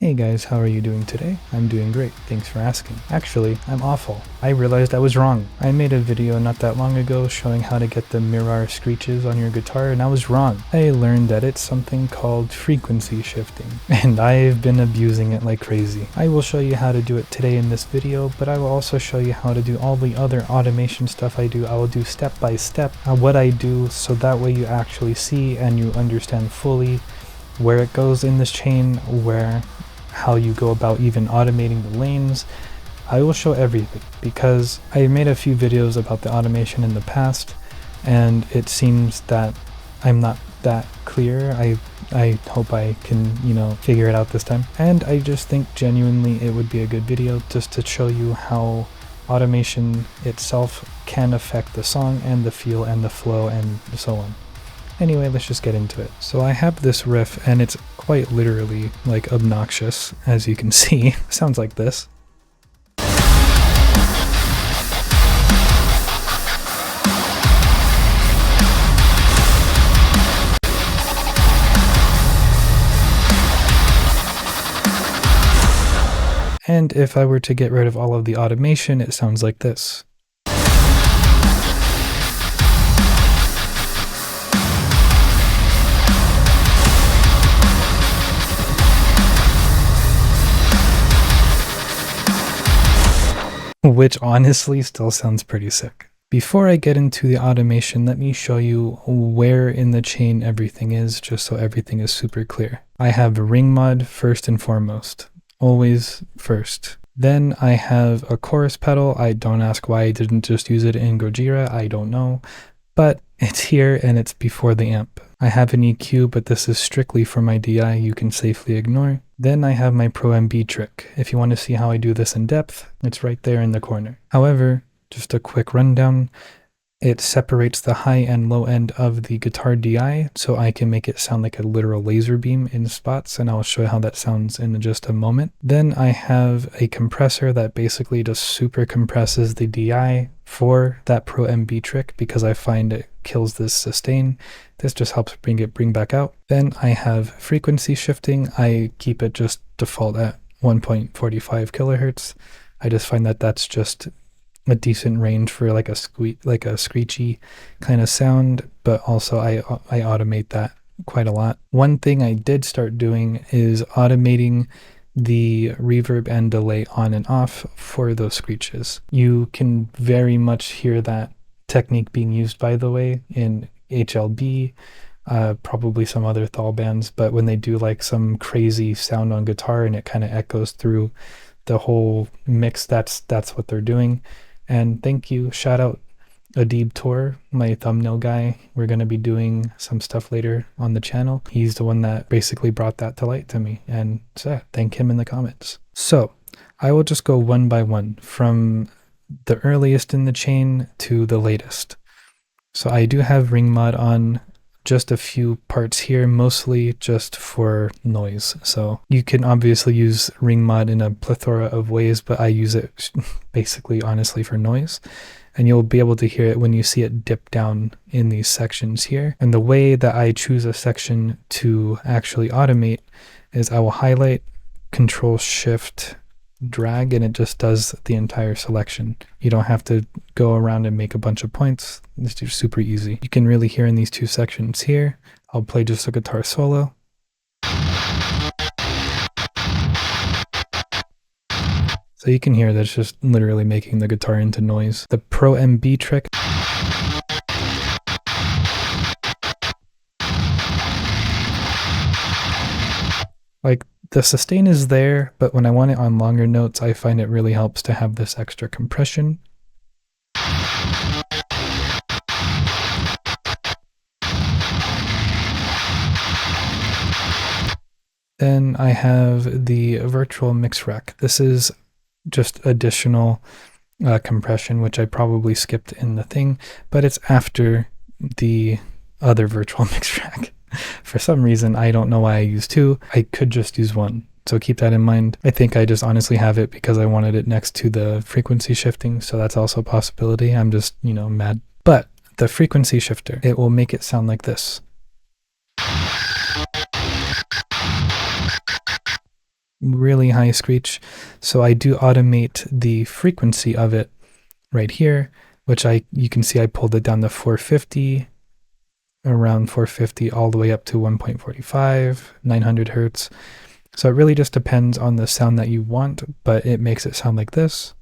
Hey guys, how are you doing today? I'm doing great, thanks for asking. Actually, I'm awful. I realized I was wrong. I made a video not that long ago showing how to get the mirror screeches on your guitar, and I was wrong. I learned that it's something called frequency shifting, and I've been abusing it like crazy. I will show you how to do it today in this video, but I will also show you how to do all the other automation stuff I do. I will do step by step what I do, so that way you actually see and you understand fully where it goes in this chain, how you go about even automating the lanes. I will show everything because I made a few videos about the automation in the past and it seems that I'm not that clear. I hope I can, figure it out this time. And I just think genuinely it would be a good video just to show you how automation itself can affect the song and the feel and the flow and so on. Anyway, let's just get into it. So I have this riff and it's quite literally like obnoxious, as you can see. Sounds like this. And if I were to get rid of all of the automation, it sounds like this. Which honestly still sounds pretty sick. Before I get into the automation, let me show you where in the chain everything is, just so everything is super clear. I have ring mod first and foremost, always first. Then I have a chorus pedal. I don't ask why I didn't just use it in Gojira, I don't know, but it's here and it's before the amp. I have an EQ, but this is strictly for my DI, you can safely ignore. Then I have my preamp trick. If you want to see how I do this in depth, it's right there in the corner. However, just a quick rundown, it separates the high and low end of the guitar DI, so I can make it sound like a literal laser beam in spots, and I'll show you how that sounds in just a moment. Then I have a compressor that basically just super compresses the DI for that preamp trick because I find it kills this sustain. This just helps bring back out. Then I have frequency shifting. I keep it just default at 1.45 kilohertz. I just find that that's just a decent range for like a screechy kind of sound, but also I automate that quite a lot. One thing I did start doing is automating the reverb and delay on and off for those screeches. You can very much hear that technique being used, by the way, in HLB, probably some other Thal bands, but when they do like some crazy sound on guitar and it kind of echoes through the whole mix, that's what they're doing. And thank you, shout out Adib Tor, my thumbnail guy. We're going to be doing some stuff later on the channel. He's the one that basically brought that to light to me, and so thank him in the comments. So I will just go one by one from the earliest in the chain to the latest. So I do have ring mod on just a few parts here, mostly just for noise. So you can obviously use ring mod in a plethora of ways, but I use it basically honestly for noise. And you'll be able to hear it when you see it dip down in these sections here. And the way that I choose a section to actually automate is I will highlight, Control Shift drag, and it just does the entire selection. You don't have to go around and make a bunch of points. It's just super easy. You can really hear in these two sections here. I'll play just a guitar solo. So you can hear that it's just literally making the guitar into noise. The preamp trick. Like, the sustain is there, but when I want it on longer notes, I find it really helps to have this extra compression. Then I have the virtual mix rack. This is just additional compression, which I probably skipped in the thing, but it's after the other virtual mix rack. For some reason, I don't know why I use two. I could just use one, so keep that in mind. I think I just honestly have it because I wanted it next to the frequency shifting, so that's also a possibility. I'm just, mad. But the frequency shifter, it will make it sound like this. really high screech. So I do automate the frequency of it right here, which you can see I pulled it down to 450, around 450 all the way up to 1.45, 900 hertz. So it really just depends on the sound that you want, but it makes it sound like this.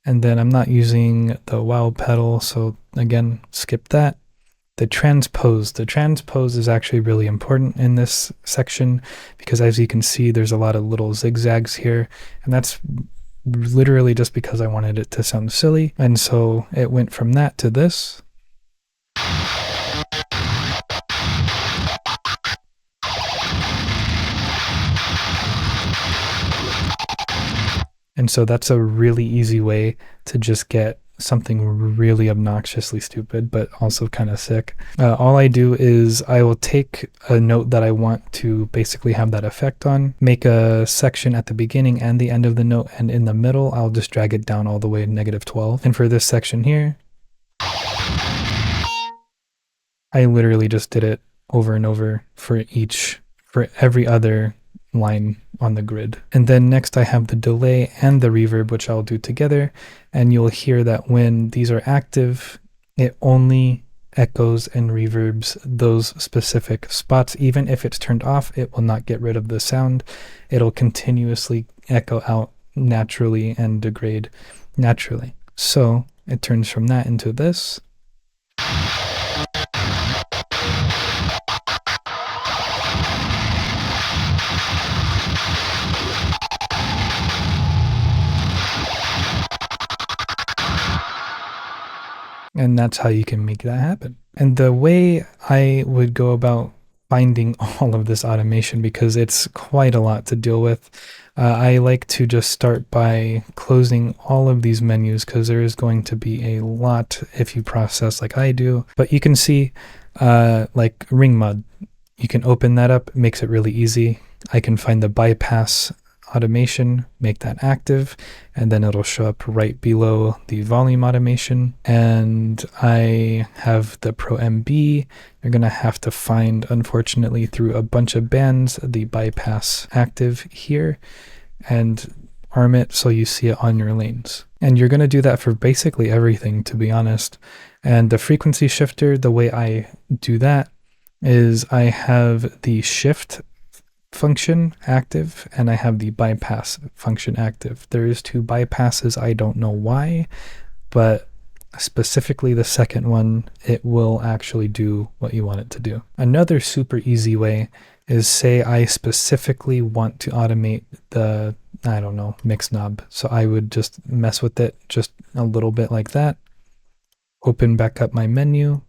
And then I'm not using the wow pedal, so again, skip that. The transpose. The transpose is actually really important in this section because, as you can see, there's a lot of little zigzags here, and that's literally just because I wanted it to sound silly. And so it went from that to this. And so that's a really easy way to just get something really obnoxiously stupid, but also kind of sick. All I do is I will take a note that I want to basically have that effect on, make a section at the beginning and the end of the note, and in the middle, I'll just drag it down all the way to -12. And for this section here, I literally just did it over and over for every other line on the grid. And then next I have the delay and the reverb, which I'll do together, and you'll hear that when these are active, it only echoes and reverbs those specific spots. Even if it's turned off, it will not get rid of the sound. It'll continuously echo out naturally and degrade naturally. So it turns from that into this. And that's how you can make that happen. And the way I would go about finding all of this automation, because it's quite a lot to deal with, I like to just start by closing all of these menus, because there is going to be a lot if you process like I do. But you can see like ring mod, you can open that up, it makes it really easy. I can find the bypass automation, make that active, and then it'll show up right below the volume automation. And I have the Pro MB. You're gonna have to find, unfortunately, through a bunch of bands, the bypass active here and arm it so you see it on your lanes. And you're gonna do that for basically everything, to be honest. And the frequency shifter, the way I do that is I have the shift function active and I have the bypass function active. There is 2 bypasses, I don't know why, but specifically the second one, it will actually do what you want it to do. Another super easy way is, say I specifically want to automate the, I don't know, mix knob. So I would just mess with it just a little bit like that. Open back up my menu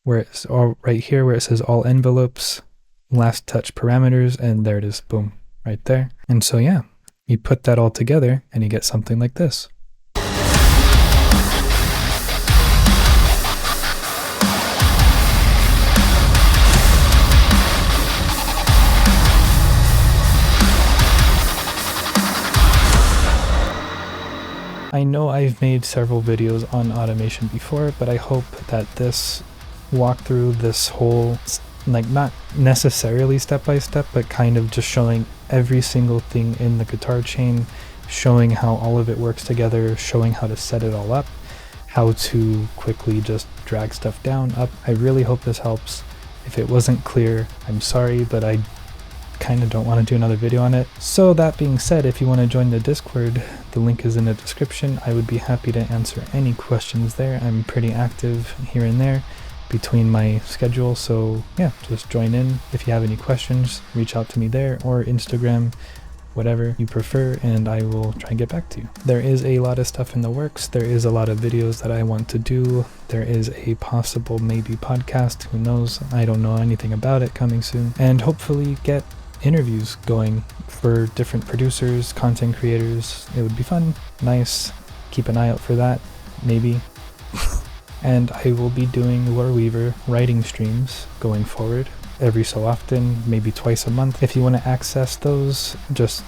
where it's all right here where it says all envelopes, last touch parameters, and there it is, boom, right there. And so yeah, you put that all together and you get something like this. I know I've made several videos on automation before, but I hope that this walkthrough, this whole, like, not necessarily step by step, but kind of just showing every single thing in the guitar chain, showing how all of it works together, showing how to set it all up, how to quickly just drag stuff down, up. I really hope this helps. If it wasn't clear, I'm sorry, but I kind of don't want to do another video on it. So that being said, if you want to join the Discord, the link is in the description. I would be happy to answer any questions there. I'm pretty active here and there between my schedule, so yeah, just join in. If you have any questions, reach out to me there, or Instagram, whatever you prefer, and I will try and get back to you. There is a lot of stuff in the works. There is a lot of videos that I want to do. There is a possible maybe podcast, who knows, I don't know anything about it, coming soon, and hopefully get interviews going for different producers, content creators. It would be fun, nice. Keep an eye out for that, maybe. And I will be doing Loreweaver writing streams going forward every so often, maybe twice a month. If you want to access those, just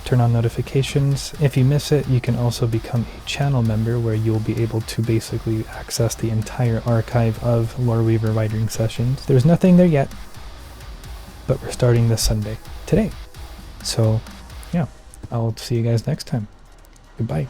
turn on notifications. If you miss it, you can also become a channel member where you'll be able to basically access the entire archive of Loreweaver writing sessions. There's nothing there yet, but we're starting this Sunday, today. So yeah, I'll see you guys next time. Goodbye.